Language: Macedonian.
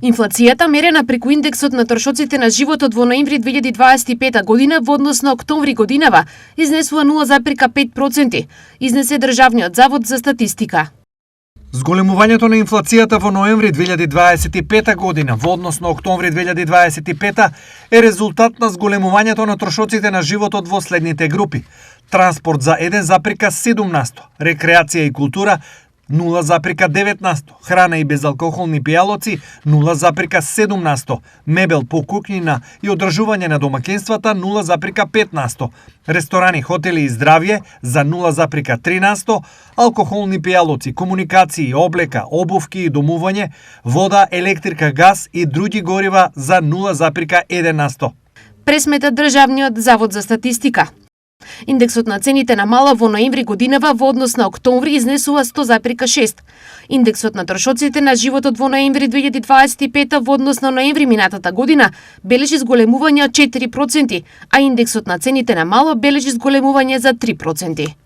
Инфлацијата, мерена преку индексот на трошоците на животот во ноември 2025 година во однос на октомври годинава, изнесува 0,5%, изнесе Државниот завод за статистика. Зголемувањето на инфлацијата во ноември 2025 година во однос на октомври 2025 е резултат на зголемувањето на трошоците на животот во следните групи: транспорт за 1,7%, рекреација и култура 0,9%, храна и безалкохолни пијалоци 0,7%, мебел, покукнина и одржување на домаќинствата 0,5%, ресторани, хотели и здравје за 0,3%, алкохолни пијалоци, комуникации, облека, обувки и домување, вода, електрика, газ и други горива за 0,1%. Пресмета Државниот завод за статистика. Индексот на цените на мала во ноември годинава во однос на октомври изнесува 100,6. Индексот на трошоците на животот во ноември 2025 во однос на ноември минатата година бележи зголемување од 4%, а индексот на цените на мало бележи зголемување за 3%.